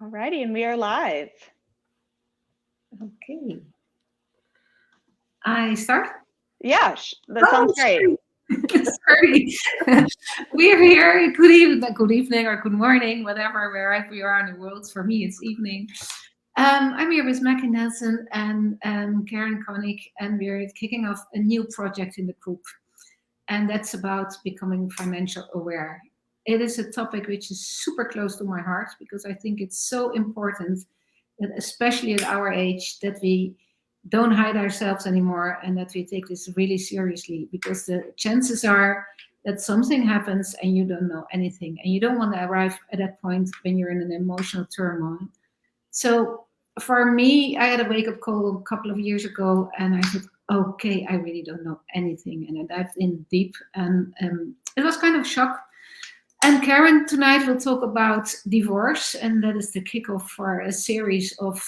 Alrighty, and we are live. Okay. I start? Yeah, that sounds great. Sorry. We're here. Good evening or good morning, whatever, wherever you are in the world. For me, it's evening. I'm here with Maggie Nelson and Karen Koenig, and we're kicking off a new project in the group. And that's about becoming financial aware. It is a topic which is super close to my heart because I think it's so important that, especially at our age, that we don't hide ourselves anymore and that we take this really seriously, because the chances are that something happens and you don't know anything, and you don't want to arrive at that point when you're in an emotional turmoil. So for me, I had a wake-up call a couple of years ago, and I said, okay, I really don't know anything, and I dived in deep, and it was kind of shock. And Karen tonight will talk about divorce, and that is the kickoff for a series of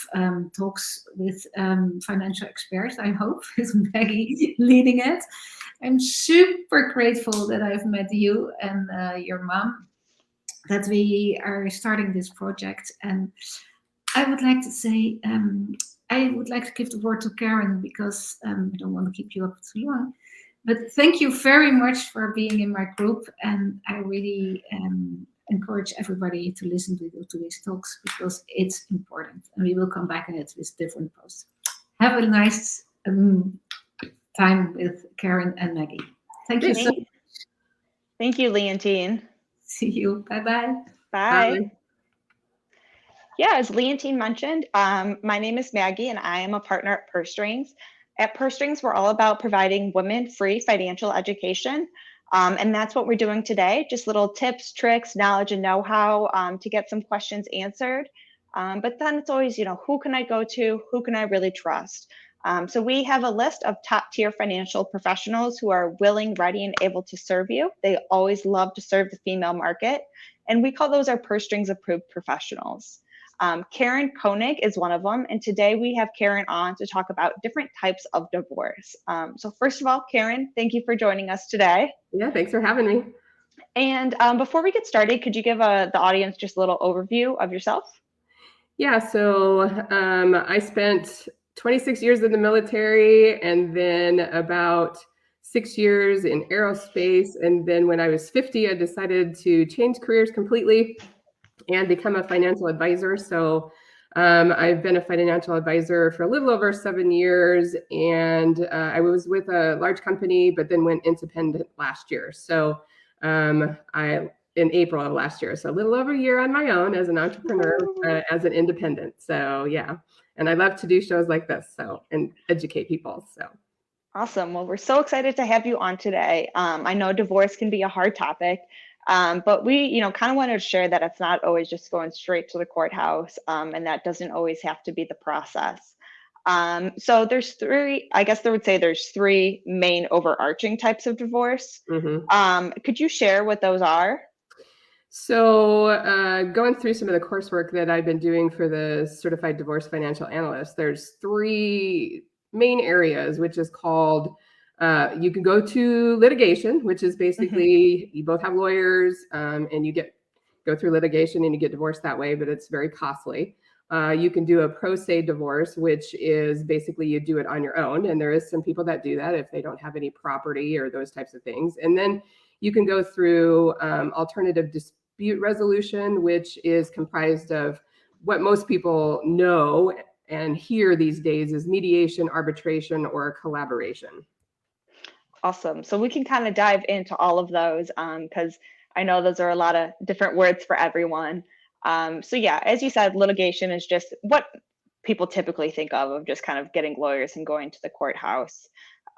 talks with financial experts, I hope, with Maggie leading it. I'm super grateful that I've met you and your mom, that we are starting this project. And I would like to say, I would like to give the word to Karen because I don't want to keep you up too long. But thank you very much for being in my group, and I really encourage everybody to listen to these talks because it's important, and we will come back at it with different posts. Have a nice time with Karen and Maggie. Thank you so much. Thank you, Leontine. See you. Bye-bye. Bye. Yeah, as Leontine mentioned, my name is Maggie, and I am a partner at Purse Strings. At Purse Strings, we're all about providing women free financial education. And that's what we're doing today. Just little tips, tricks, knowledge, and know-how to get some questions answered. But then it's always, who can I go to? Who can I really trust? So we have a list of top tier financial professionals who are willing, ready, and able to serve you. They always love to serve the female market. And we call those our Purse Strings approved professionals. Karen Koenig is one of them, and today we have Karen on to talk about different types of divorce. So first of all, Karen, thank you for joining us today. Yeah, thanks for having me. And before we get started, could you give the audience just a little overview of yourself? Yeah, so I spent 26 years in the military, and then about 6 years in aerospace. And then when I was 50, I decided to change careers completely and become a financial advisor. So I've been a financial advisor for a little over 7 years, and I was with a large company, but then went independent last year. So in April of last year. So a little over a year on my own as an entrepreneur, as an independent. So yeah, and I love to do shows like this, and educate people. So awesome. Well, we're so excited to have you on today. I know divorce can be a hard topic. But we, kind of wanted to share that it's not always just going straight to the courthouse, and that doesn't always have to be the process. So there's there's three main overarching types of divorce. Mm-hmm. Could you share what those are? So going through some of the coursework that I've been doing for the Certified Divorce Financial Analyst, there's three main areas, which is called you can go to litigation, which is basically you both have lawyers and you go through litigation and you get divorced that way, but it's very costly. You can do a pro se divorce, which is basically you do it on your own. And there is some people that do that if they don't have any property or those types of things. And then you can go through alternative dispute resolution, which is comprised of what most people know and hear these days is mediation, arbitration, or collaboration. Awesome. So we can kind of dive into all of those because I know those are a lot of different words for everyone. So yeah, as you said, litigation is just what people typically think of just kind of getting lawyers and going to the courthouse.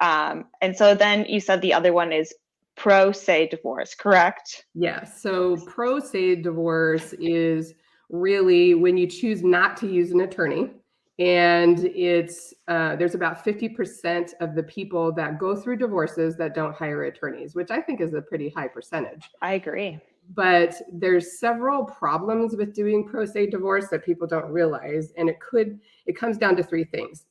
And so then you said the other one is pro se divorce, correct? Yeah. So pro se divorce is really when you choose not to use an attorney. And it's there's about 50% of the people that go through divorces that don't hire attorneys, which I think is a pretty high percentage. I agree. But there's several problems with doing pro se divorce that people don't realize. And it comes down to three things.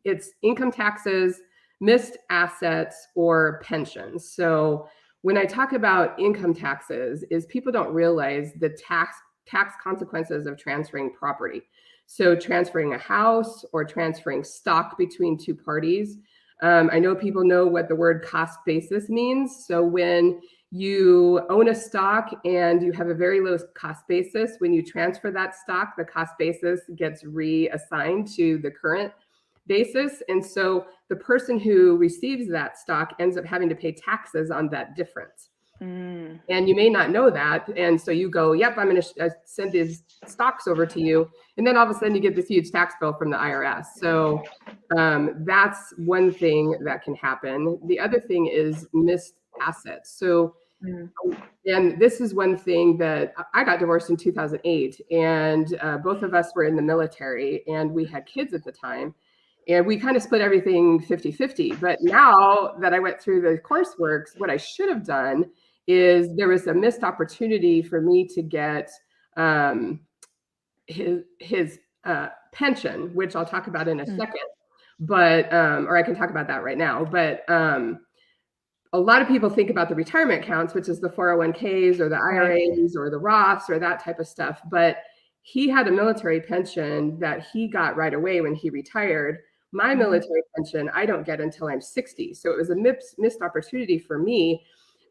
It's income taxes, missed assets, or pensions. So when I talk about income taxes, is people don't realize the tax tax consequences of transferring property. So transferring a house or transferring stock between two parties. I know people know what the word cost basis means. So when you own a stock and you have a very low cost basis, when you transfer that stock, the cost basis gets reassigned to the current basis. And so the person who receives that stock ends up having to pay taxes on that difference. And you may not know that. And so you go, yep, I'm going to send these stocks over to you. And then all of a sudden you get this huge tax bill from the IRS. So that's one thing that can happen. The other thing is missed assets. So, and this is one thing that I got divorced in 2008, and both of us were in the military, and we had kids at the time. And we kind of split everything 50-50. But now that I went through the coursework, what I should have done is there was a missed opportunity for me to get his pension, which I'll talk about in a second. But, or I can talk about that right now. But a lot of people think about the retirement accounts, which is the 401ks or the IRAs or the Roths or that type of stuff. But he had a military pension that he got right away when he retired. My military pension, I don't get until I'm 60. So it was a missed opportunity for me,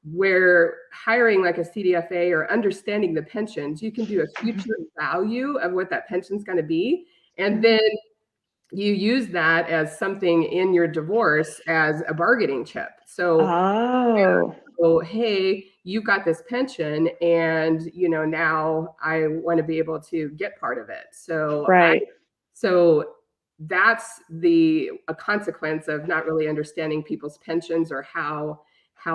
where hiring like a CDFA or understanding the pensions, you can do a future value of what that pension's going to be. And then you use that as something in your divorce as a bargaining chip. So, hey, you've got this pension, and now I want to be able to get part of it. So, so that's a consequence of not really understanding people's pensions or how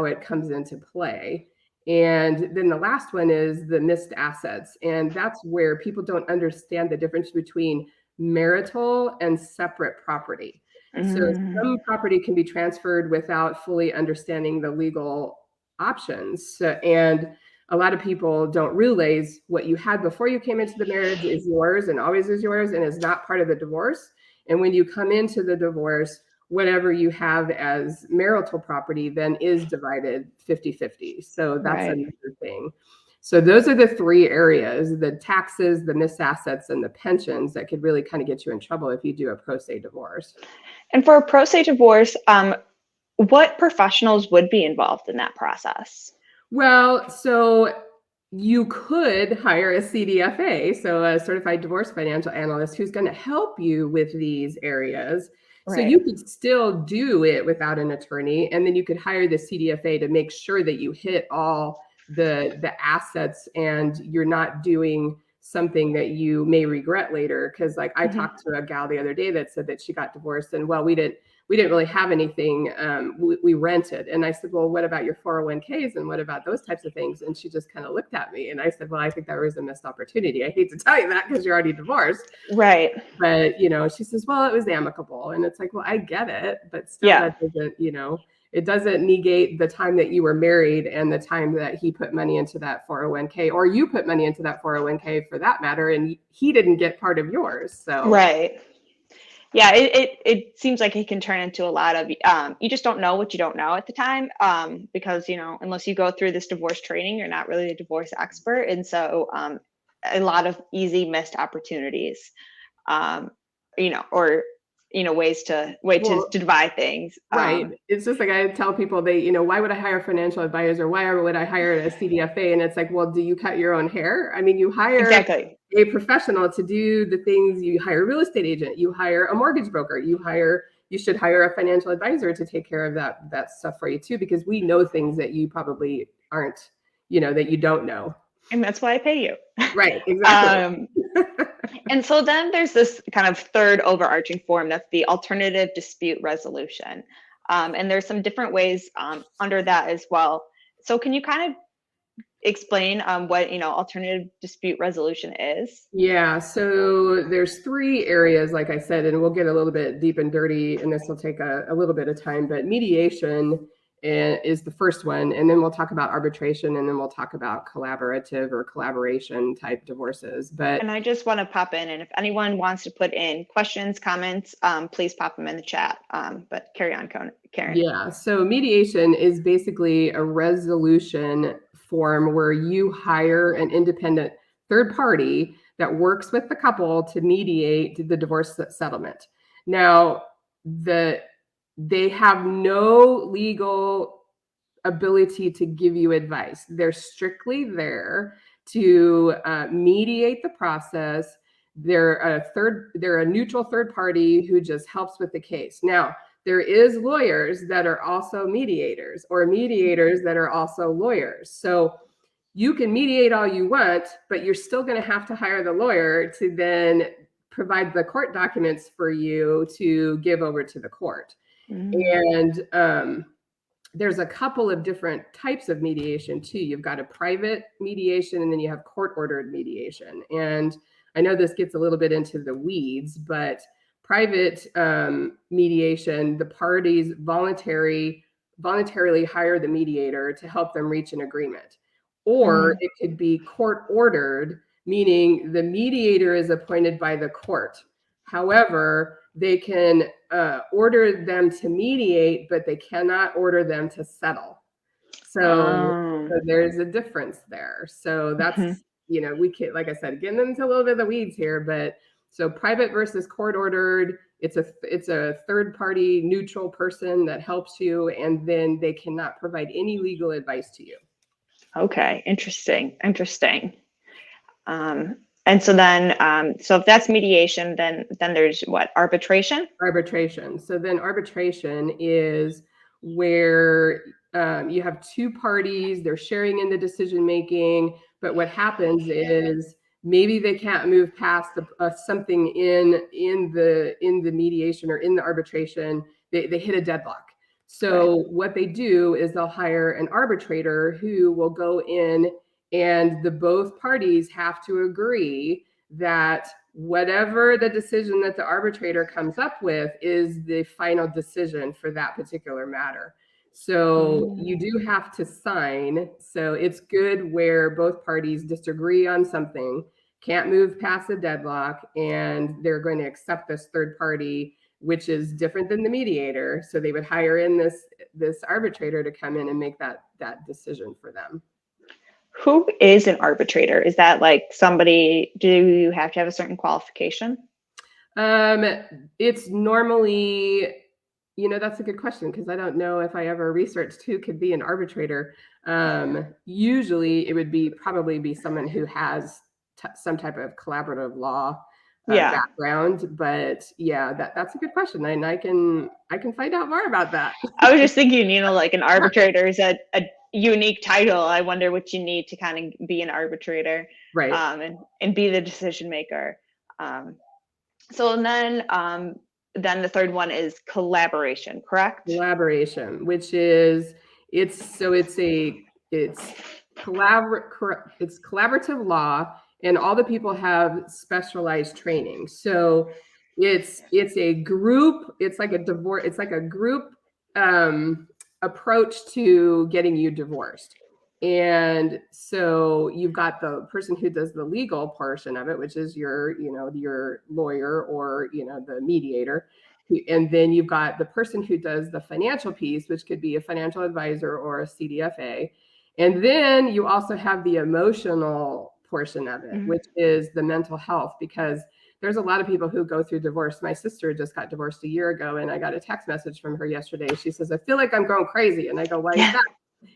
it comes into play. And then the last one is the missed assets. And that's where people don't understand the difference between marital and separate property. So some property can be transferred without fully understanding the legal options. And a lot of people don't realize what you had before you came into the marriage is yours and always is yours and is not part of the divorce. And when you come into the divorce, whatever you have as marital property then is divided 50-50. So that's another thing. So those are the three areas: the taxes, the missed assets, and the pensions that could really kind of get you in trouble if you do a pro se divorce. And for a pro se divorce, what professionals would be involved in that process? Well, so you could hire a CDFA, so a certified divorce financial analyst, who's going to help you with these areas. So you could still do it without an attorney, and then you could hire the CDFA to make sure that you hit all the assets and you're not doing something that you may regret later. Because like I talked to a gal the other day that said that she got divorced, and well, we didn't really have anything. We rented. And I said, well, what about your 401ks and what about those types of things? And she just kind of looked at me, and I said, well, I think that was a missed opportunity. I hate to tell you that because you're already divorced. Right. But, she says, well, it was amicable. And it's like, well, I get it, but still that doesn't, it doesn't negate the time that you were married and the time that he put money into that 401k, or you put money into that 401k for that matter, and he didn't get part of yours. So yeah, it seems like it can turn into a lot of you just don't know what you don't know at the time, because unless you go through this divorce training, you're not really a divorce expert. And so a lot of easy missed opportunities, or ways to divide things. Right. It's just like I tell people, why would I hire a financial advisor? Why would I hire a CDFA? And it's like, well, do you cut your own hair? I mean, you hire a professional to do the things. You hire a real estate agent, you hire a mortgage broker, you should hire a financial advisor to take care of that stuff for you too, because we know things that you probably aren't, that you don't know. And that's why I pay you. Right, exactly. And so then there's this kind of third overarching form, that's the alternative dispute resolution. And there's some different ways under that as well. So can you kind of explain what alternative dispute resolution is? Yeah, so there's three areas, like I said, and we'll get a little bit deep and dirty, and this will take a little bit of time, but mediation is the first one, and then we'll talk about arbitration, and then we'll talk about collaborative or collaboration type divorces. And I just want to pop in, and if anyone wants to put in questions, comments, please pop them in the chat. But carry on, Karen. Yeah, so mediation is basically a resolution form where you hire an independent third party that works with the couple to mediate the divorce settlement. Now, they have no legal ability to give you advice. They're strictly there to mediate the process. They're a neutral third party who just helps with the case. Now, there is lawyers that are also mediators, or mediators that are also lawyers. So you can mediate all you want, but you're still going to have to hire the lawyer to then provide the court documents for you to give over to the court. And there's a couple of different types of mediation too. You've got a private mediation, and then you have court-ordered mediation. And I know this gets a little bit into the weeds, but private mediation, the parties voluntarily hire the mediator to help them reach an agreement. Or it could be court-ordered, meaning the mediator is appointed by the court. However, they can order them to mediate, but they cannot order them to settle. So there's a difference there. So that's, we can, like I said, getting into a little bit of the weeds here, but so private versus court-ordered, it's a third-party neutral person that helps you, and then they cannot provide any legal advice to you. Okay, interesting. And so then, so if that's mediation, then there's what, arbitration? Arbitration. So then arbitration is where you have two parties, they're sharing in the decision making, but what happens is maybe they can't move past something in the mediation or in the arbitration. They hit a deadlock. So what they do is they'll hire an arbitrator who will go in, and both parties have to agree that whatever the decision that the arbitrator comes up with is the final decision for that particular matter. So you do have to sign. So it's good where both parties disagree on something, can't move past the deadlock, and they're going to accept this third party, which is different than the mediator. So they would hire in this arbitrator to come in and make that decision for them. Who is an arbitrator? Is that like somebody, do you have to have a certain qualification? It's normally, that's a good question, because I don't know if I ever researched who could be an arbitrator. Usually it would probably be someone who has some type of collaborative law background, but that's a good question, and I can find out more about that. I was just thinking, like an arbitrator is a unique title. I wonder what you need to kind of be an arbitrator, right? And be the decision maker. So then the third one is collaboration, correct? Collaboration, which is it's collaborative law, and all the people have specialized training. So it's a group. It's like a divorce. It's like a group approach to getting you divorced. And so you've got the person who does the legal portion of it, which is your lawyer or the mediator. And then you've got the person who does the financial piece, which could be a financial advisor or a Cdfa. And then you also have the emotional portion of it, which is the mental health, because there's a lot of people who go through divorce. My sister just got divorced a year ago, and I got a text message from her yesterday. She says, I feel like I'm going crazy. And I go, why is that?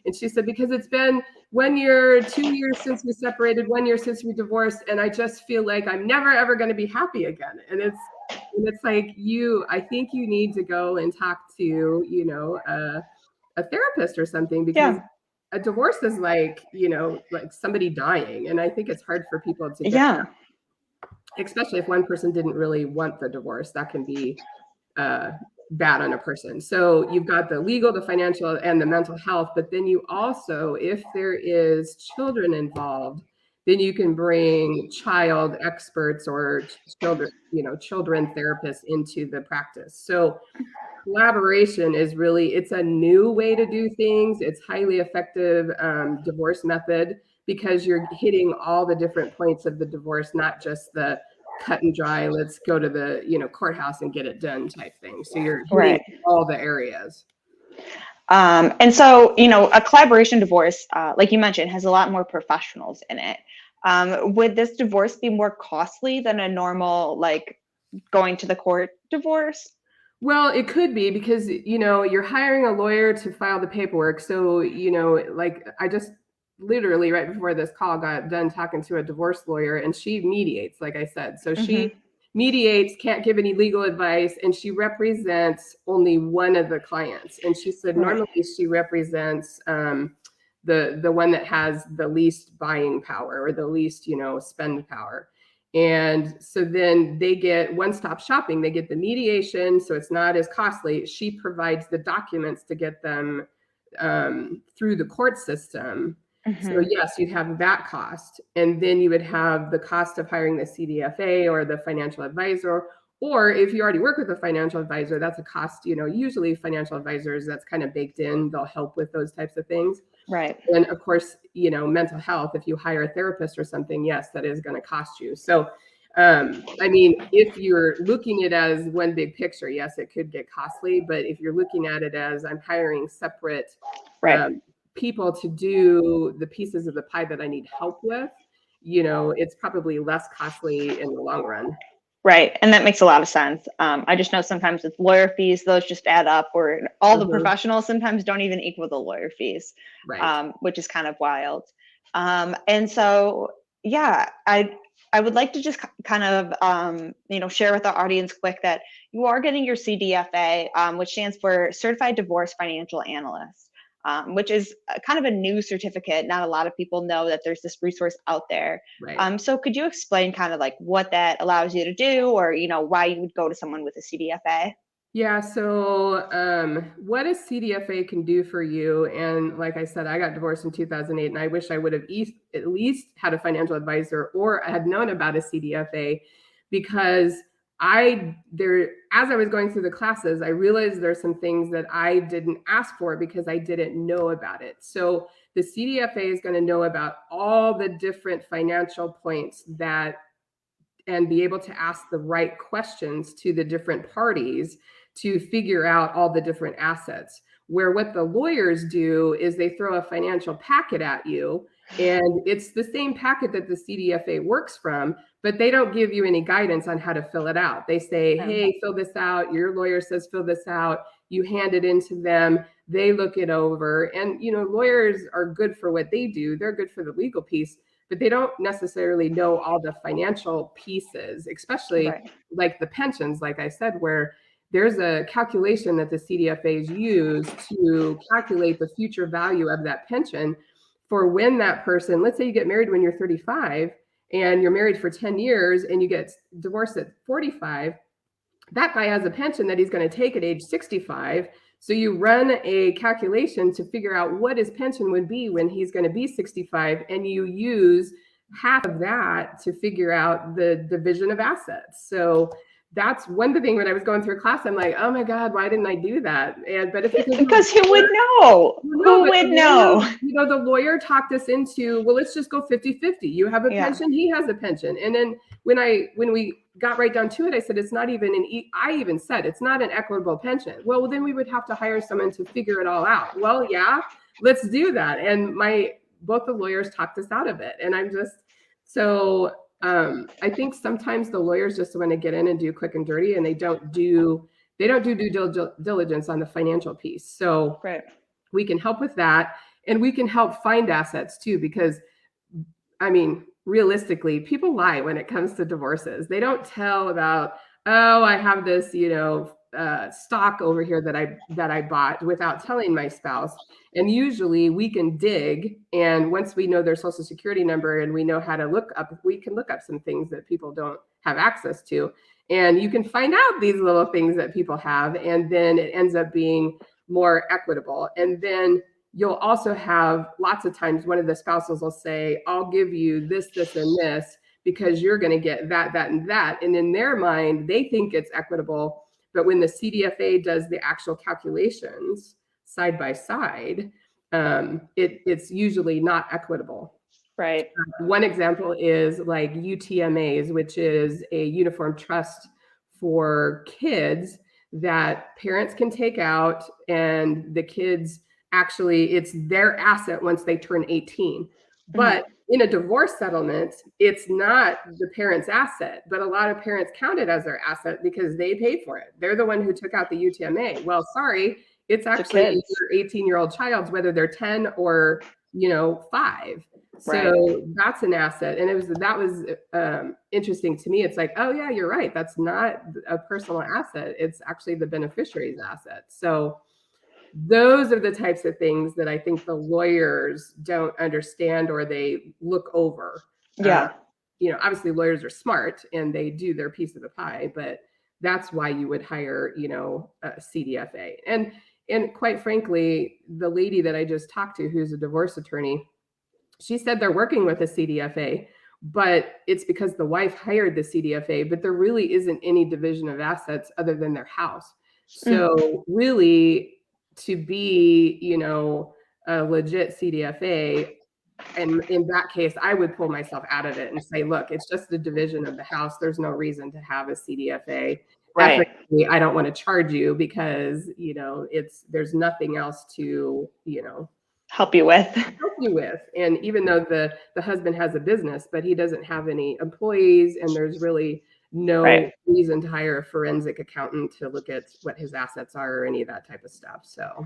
And she said, because it's been 1 year, 2 years since we separated, 1 year since we divorced, and I just feel like I'm never, ever going to be happy again. And it's like, I think you need to go and talk to, a therapist or something, because a divorce is like somebody dying. And I think it's hard for people to get that. Especially if one person didn't really want the divorce, that can be bad on a person. So you've got the legal, the financial, and the mental health, but then you also, if there is children involved, then you can bring child experts or children therapists into the practice. So collaboration is it's a new way to do things. It's highly effective divorce method, because you're hitting all the different points of the divorce, not just the cut and dry, let's go to the courthouse and get it done type thing. So you're hitting all the areas. And so, a collaboration divorce, like you mentioned, has a lot more professionals in it. Would this divorce be more costly than a normal, like, going to the court divorce? Well, it could be because, you're hiring a lawyer to file the paperwork. So, like I just literally right before this call got done talking to a divorce lawyer, and she mediates, like I said. So she mediates, can't give any legal advice, and she represents only one of the clients. And she said normally she represents the one that has the least buying power or the least, spend power. And so then they get one-stop shopping. They get the mediation, so it's not as costly. She provides the documents to get them through the court system. So yes, you'd have that cost. And then you would have the cost of hiring the CDFA or the financial advisor. Or if you already work with a financial advisor, that's a cost, usually financial advisors, that's kind of baked in. They'll help with those types of things. Right. And of course, mental health, if you hire a therapist or something, yes, that is going to cost you. So, if you're looking at it as one big picture, yes, it could get costly. But if you're looking at it as I'm hiring separate people to do the pieces of the pie that I need help with, it's probably less costly in the long run. Right. And that makes a lot of sense. I just know sometimes with lawyer fees, those just add up, or all the professionals sometimes don't even equal the lawyer fees, which is kind of wild. And so, yeah, I would like to just kind of, share with our audience quick that you are getting your CDFA, which stands for Certified Divorce Financial Analyst. Which is kind of a new certificate. Not a lot of people know that there's this resource out there. Right. So could you explain kind of like what that allows you to do, or, why you would go to someone with a CDFA? Yeah. So what a CDFA can do for you. And like I said, I got divorced in 2008, and I wish I would have at least had a financial advisor or I had known about a CDFA, because as I was going through the classes, I realized there's some things that I didn't ask for because I didn't know about it. So the CDFA is going to know about all the different financial points and be able to ask the right questions to the different parties to figure out all the different assets. Where what the lawyers do is they throw a financial packet at you, and it's the same packet that the CDFA works from, but they don't give you any guidance on how to fill it out. They say, hey, fill this out. Your lawyer says fill this out. You hand it into them. They look it over. And, lawyers are good for what they do. They're good for the legal piece, but they don't necessarily know all the financial pieces, especially like the pensions, like I said, where there's a calculation that the CDFAs use to calculate the future value of that pension for when that person, let's say you get married when you're 35 and you're married for 10 years and you get divorced at 45, that guy has a pension that he's going to take at age 65. So you run a calculation to figure out what his pension would be when he's going to be 65, and you use half of that to figure out the division of assets. So that's one thing when I was going through a class, I'm like, oh my God, why didn't I do that? But it's because who would know? Who would know? The lawyer talked us into, well, let's just go 50-50. You have a pension, he has a pension. And then when we got right down to it, I said, it's not even I even said it's not an equitable pension. Well, then we would have to hire someone to figure it all out. Well, yeah, let's do that. And both the lawyers talked us out of it. And I'm just, so I think sometimes the lawyers just want to get in and do quick and dirty, and they don't do due diligence on the financial piece. So we can help with that, and we can help find assets too, because realistically, people lie when it comes to divorces. They don't tell about, oh, I have this, stock over here that I bought without telling my spouse. And usually we can dig, and once we know their social security number and we know how to we can look up some things that people don't have access to. And you can find out these little things that people have, and then it ends up being more equitable. And then you'll also have lots of times one of the spouses will say, I'll give you this, this, and this because you're going to get that, that, and that. And in their mind, they think it's equitable. But when the CDFA does the actual calculations side by side, it's usually not equitable. Right. One example is like UTMAs, which is a uniform trust for kids that parents can take out, and the kids actually, it's their asset once they turn 18. But in a divorce settlement, it's not the parent's asset, but a lot of parents count it as their asset because they paid for it. They're the one who took out the UTMA. Well, sorry, it's actually your 18-year-old child's, whether they're 10 or 5. So Right. that's an asset. And that was interesting to me. It's like, oh yeah, you're right. That's not a personal asset. It's actually the beneficiary's asset. So those are the types of things that I think the lawyers don't understand or they look over. Yeah. Obviously lawyers are smart and they do their piece of the pie, but that's why you would hire, a CDFA. And quite frankly, the lady that I just talked to, who's a divorce attorney, she said they're working with a CDFA, but it's because the wife hired the CDFA, but there really isn't any division of assets other than their house. So really, to be, a legit CDFA, and in that case, I would pull myself out of it and say, look, it's just a division of the house. There's no reason to have a CDFA. Right. Ethically, I don't want to charge you because, there's nothing else to, Help you with. And even though the husband has a business, but he doesn't have any employees, and there's really no reason to hire a forensic accountant to look at what his assets are or any of that type of stuff. So.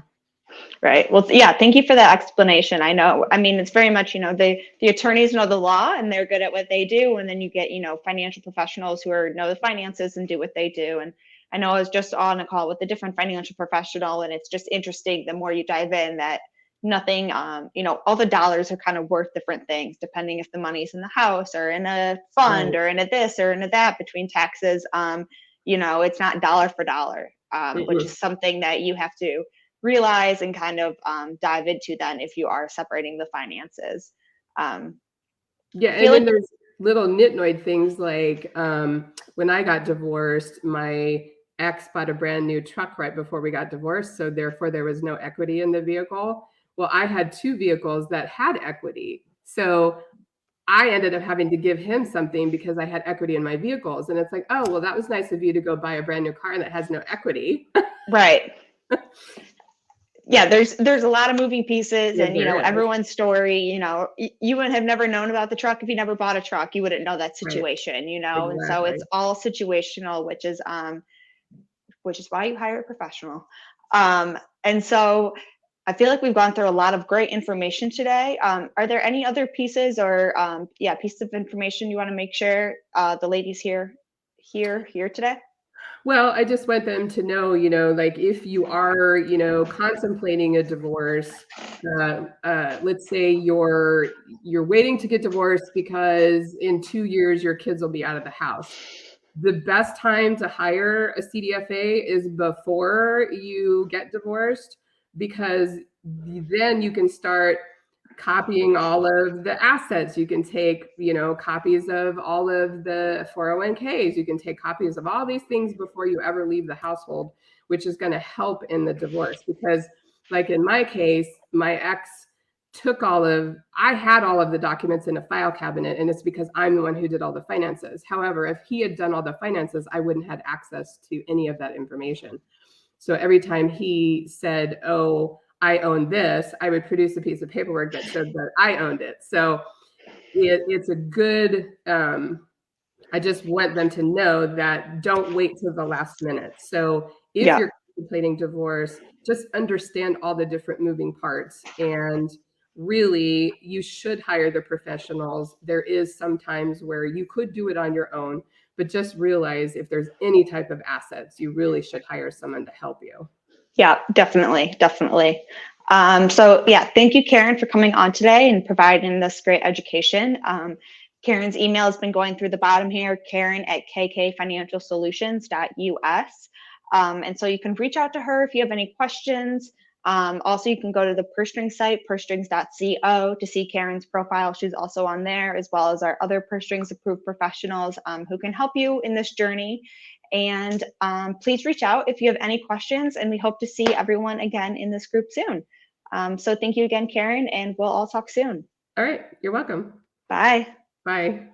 Right. Well, yeah, thank you for that explanation. I know, it's very much, the attorneys know the law and they're good at what they do. And then you get, financial professionals who know the finances and do what they do. And I know I was just on a call with a different financial professional, and it's just interesting the more you dive in that nothing, all the dollars are kind of worth different things, depending if the money's in the house or in a fund or in a this or in a that between taxes. It's not dollar for dollar, which is something that you have to realize and kind of dive into then if you are separating the finances. And then there's little nitnoid things like when I got divorced, my ex bought a brand new truck right before we got divorced. So therefore there was no equity in the vehicle. Well, I had 2 vehicles that had equity. So I ended up having to give him something because I had equity in my vehicles. And it's like, oh, well, that was nice of you to go buy a brand new car that has no equity. Right. Yeah, there's a lot of moving pieces, and everyone's story. You would have never known about the truck if you never bought a truck. You wouldn't know that situation, Exactly. And so it's all situational, which is why you hire a professional. And so I feel like we've gone through a lot of great information today. Are there any other pieces or pieces of information you want to make sure the ladies here today? Well, I just want them to know, like if you are, contemplating a divorce, let's say you're waiting to get divorced because in 2 years your kids will be out of the house. The best time to hire a CDFA is before you get divorced, because then you can start copying all of the assets. You can take, copies of all of the 401ks. You can take copies of all these things before you ever leave the household, which is going to help in the divorce. Because like in my case, my ex I had all of the documents in a file cabinet, and it's because I'm the one who did all the finances. However, if he had done all the finances, I wouldn't have access to any of that information. So every time he said, oh, I own this, I would produce a piece of paperwork that showed that I owned it. So it's a good, I just want them to know that don't wait till the last minute. So if you're contemplating divorce, just understand all the different moving parts, and really you should hire the professionals. There is sometimes where you could do it on your own, but just realize if there's any type of assets, you really should hire someone to help you. Yeah, definitely. Thank you, Karen, for coming on today and providing this great education. Karen's email has been going through the bottom here, karen@kkfinancialsolutions.us. And so you can reach out to her if you have any questions. Also, you can go to the Purstrings site, purstrings.co, to see Karen's profile. She's also on there, as well as our other Purstrings approved professionals who can help you in this journey. And please reach out if you have any questions, and we hope to see everyone again in this group soon. So thank you again, Karen, and we'll all talk soon. All right. You're welcome. Bye. Bye.